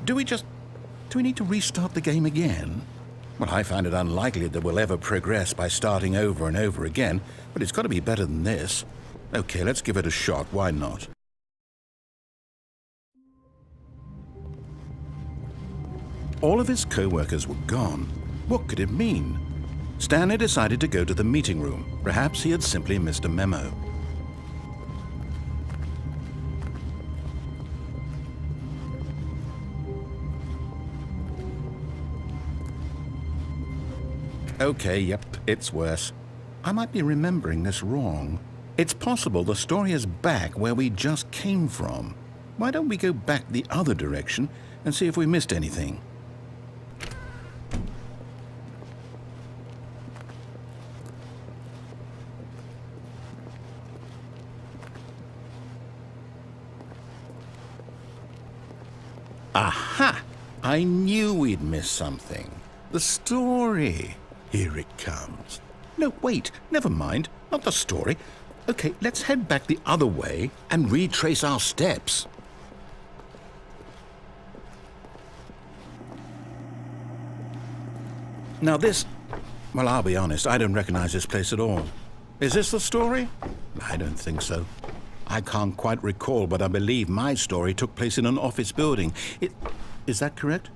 Do we need to restart the game again? Well, I find it unlikely that we'll ever progress by starting over and over again, but it's got to be better than this. Okay, let's give it a shot. Why not? All of his co-workers were gone. What could it mean? Stanley decided to go to the meeting room. Perhaps he had simply missed a memo. Okay, yep, it's worse. I might be remembering this wrong. It's possible the story is back where we just came from. Why don't we go back the other direction and see if we missed anything? Aha! I knew we'd miss something. The story. Here it comes. No, wait, never mind. Not the story. Okay, let's head back the other way and retrace our steps. Now this... Well, I'll be honest, I don't recognize this place at all. Is this the story? I don't think so. I can't quite recall, but I believe my story took place in an office building. Is that correct?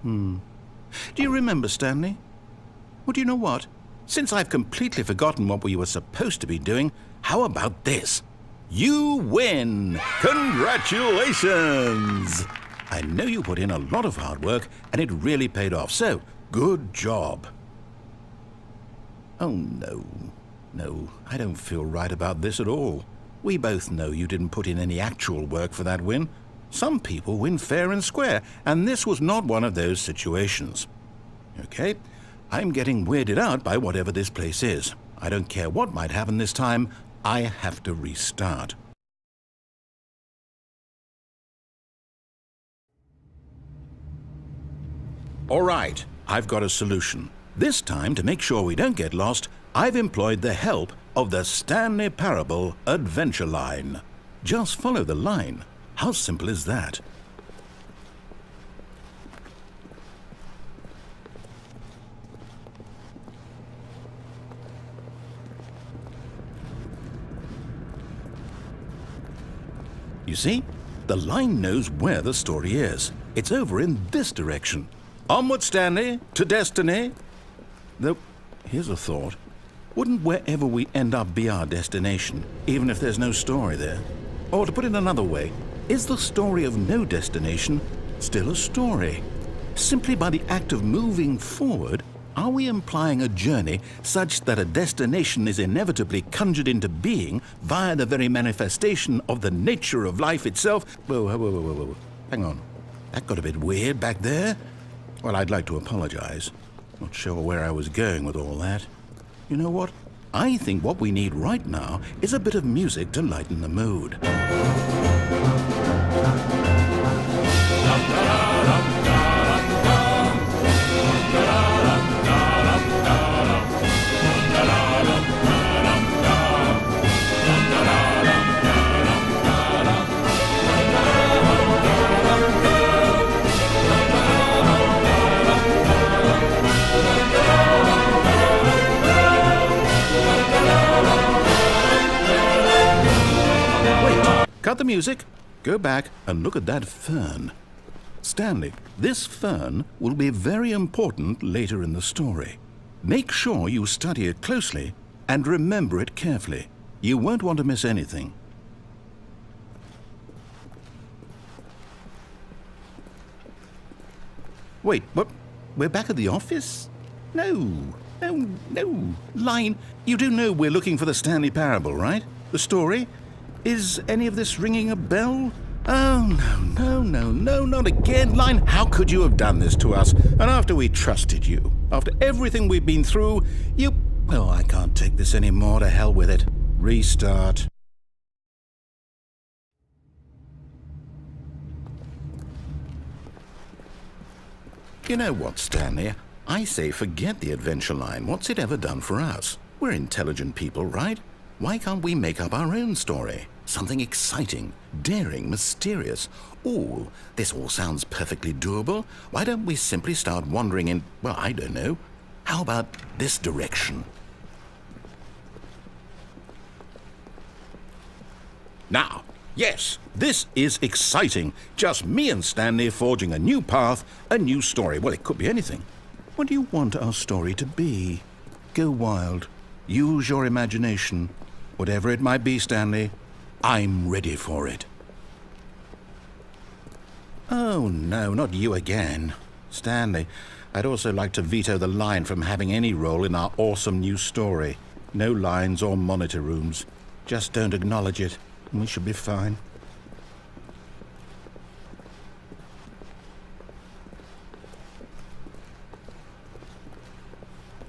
Do you remember, Stanley? Well, do you know what? Since I've completely forgotten what we were supposed to be doing, how about this? You win! Congratulations! I know you put in a lot of hard work, and it really paid off, so good job. Oh, no. No, I don't feel right about this at all. We both know you didn't put in any actual work for that win. Some people win fair and square, and this was not one of those situations. Okay, I'm getting weirded out by whatever this place is. I don't care what might happen this time. I have to restart. All right, I've got a solution. This time, to make sure we don't get lost, I've employed the help of the Stanley Parable Adventure Line. Just follow the line. How simple is that? You see? The line knows where the story is. It's over in this direction. Onward, Stanley, to destiny. Though, here's a thought. Wouldn't wherever we end up be our destination, even if there's no story there? Or to put it another way, is the story of no destination still a story? Simply by the act of moving forward, are we implying a journey such that a destination is inevitably conjured into being via the very manifestation of the nature of life itself? Whoa. Hang on. That got a bit weird back there. Well, I'd like to apologize. Not sure where I was going with all that. You know what? I think what we need right now is a bit of music to lighten the mood. Cut the music, go back and look at that fern. Stanley, this fern will be very important later in the story. Make sure you study it closely and remember it carefully. You won't want to miss anything. Wait, what? We're back at the office? No. Line, you do know we're looking for the Stanley Parable, right? The story? Is any of this ringing a bell? Oh, no, not again. Line, how could you have done this to us? And after we trusted you, after everything we've been through, you... Oh, I can't take this anymore. To hell with it. Restart. You know what, Stanley? I say forget the adventure line. What's it ever done for us? We're intelligent people, right? Why can't we make up our own story? Something exciting, daring, mysterious. Ooh, this all sounds perfectly doable. Why don't we simply start wandering in, well, I don't know. How about this direction? Now, yes, this is exciting. Just me and Stanley forging a new path, a new story. Well, it could be anything. What do you want our story to be? Go wild. Use your imagination. Whatever it might be, Stanley, I'm ready for it. Oh, no, not you again. Stanley, I'd also like to veto the line from having any role in our awesome new story. No lines or monitor rooms. Just don't acknowledge it. We should be fine.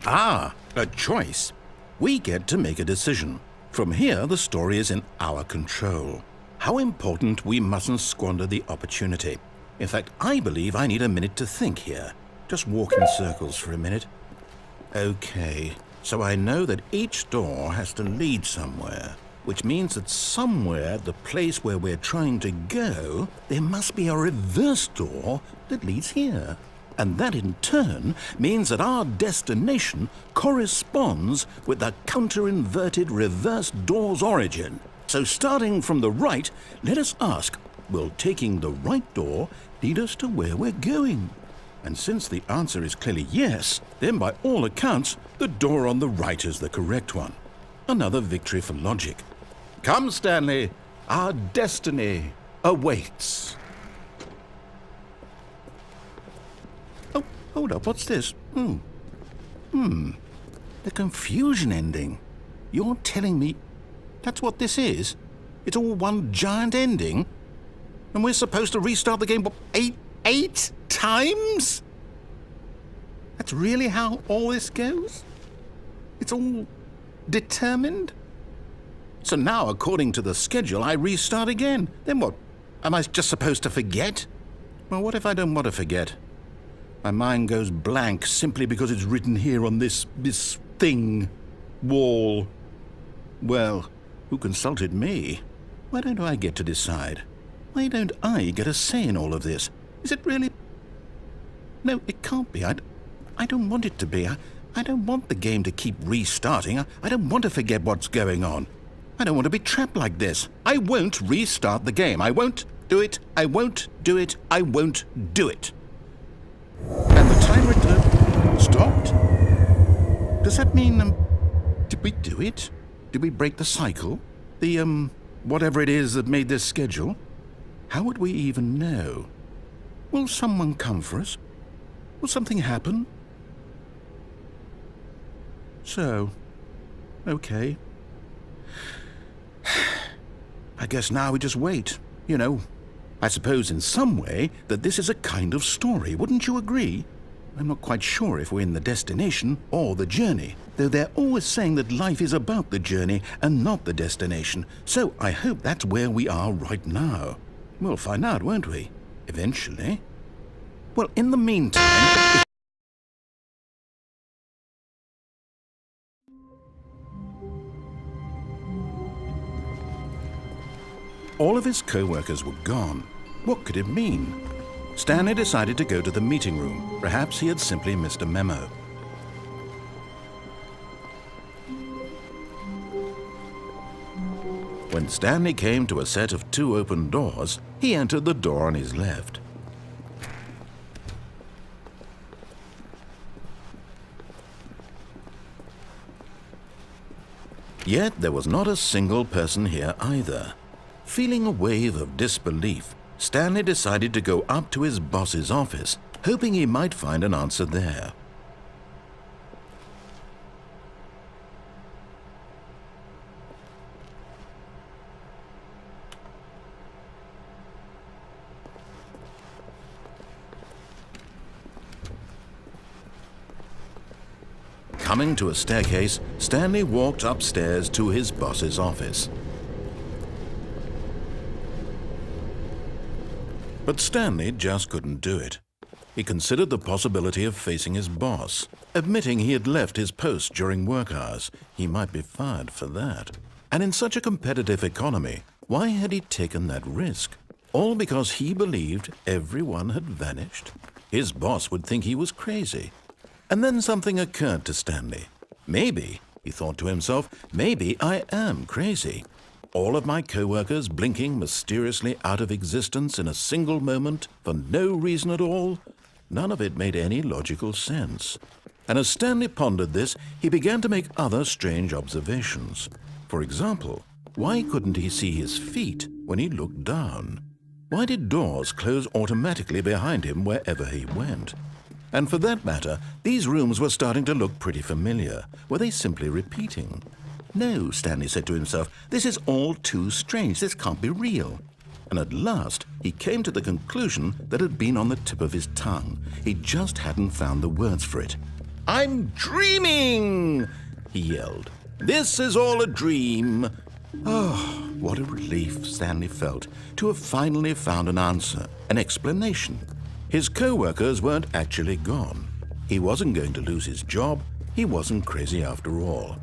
Ah, a choice. We get to make a decision. From here, the story is in our control. How important, we mustn't squander the opportunity. In fact, I believe I need a minute to think here. Just walk in circles for a minute. Okay, so I know that each door has to lead somewhere, which means that somewhere, the place where we're trying to go, there must be a reverse door that leads here. And that in turn means that our destination corresponds with the counter-inverted reverse door's origin. So starting from the right, let us ask, will taking the right door lead us to where we're going? And since the answer is clearly yes, then by all accounts, the door on the right is the correct one. Another victory for logic. Come, Stanley, our destiny awaits. Oh, hold up, what's this? The confusion ending. You're telling me that's what this is? It's all one giant ending? And we're supposed to restart the game, what, eight times? That's really how all this goes? It's all determined? So now, according to the schedule, I restart again. Then what? Am I just supposed to forget? Well, what if I don't want to forget? My mind goes blank simply because it's written here on this thing, wall. Well, who consulted me? Why don't I get to decide? Why don't I get a say in all of this? Is it really? No, it can't be. I don't want it to be. I don't want the game to keep restarting. I don't want to forget what's going on. I don't want to be trapped like this. I won't restart the game. I won't do it. I won't do it. I won't do it. And the timer stopped? Does that mean, did we do it? Did we break the cycle? The, whatever it is that made this schedule? How would we even know? Will someone come for us? Will something happen? So, okay. I guess now we just wait, you know. I suppose in some way that this is a kind of story, wouldn't you agree? I'm not quite sure if we're in the destination or the journey, though they're always saying that life is about the journey and not the destination, so I hope that's where we are right now. We'll find out, won't we? Eventually. Well, in the meantime... All of his co-workers were gone. What could it mean? Stanley decided to go to the meeting room. Perhaps he had simply missed a memo. When Stanley came to a set of 2 open doors, he entered the door on his left. Yet there was not a single person here either. Feeling a wave of disbelief, Stanley decided to go up to his boss's office, hoping he might find an answer there. Coming to a staircase, Stanley walked upstairs to his boss's office. But Stanley just couldn't do it. He considered the possibility of facing his boss, admitting he had left his post during work hours. He might be fired for that. And in such a competitive economy, Why had he taken that risk? All because he believed everyone had vanished? His boss would think he was crazy. And then something occurred to Stanley. Maybe, he thought to himself, maybe I am crazy. All of my co-workers blinking mysteriously out of existence in a single moment for no reason at all? None of it made any logical sense. And as Stanley pondered this, he began to make other strange observations. For example, why couldn't he see his feet when he looked down? Why did doors close automatically behind him wherever he went? And for that matter, these rooms were starting to look pretty familiar. Were they simply repeating? No, Stanley said to himself, this is all too strange. This can't be real. And at last, he came to the conclusion that had been on the tip of his tongue. He just hadn't found the words for it. I'm dreaming, he yelled. This is all a dream. Oh, what a relief Stanley felt to have finally found an answer, an explanation. His co-workers weren't actually gone. He wasn't going to lose his job. He wasn't crazy after all.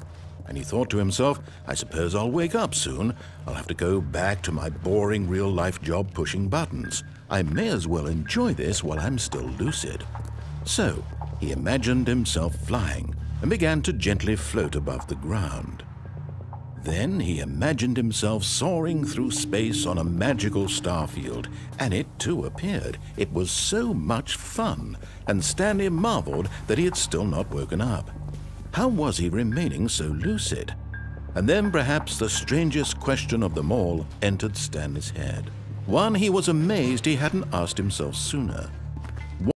And he thought to himself, I suppose I'll wake up soon. I'll have to go back to my boring real-life job pushing buttons. I may as well enjoy this while I'm still lucid. So, he imagined himself flying and began to gently float above the ground. Then he imagined himself soaring through space on a magical starfield, and it too appeared. It was so much fun, and Stanley marveled that he had still not woken up. How was he remaining so lucid? And then perhaps the strangest question of them all entered Stanley's head. One he was amazed he hadn't asked himself sooner.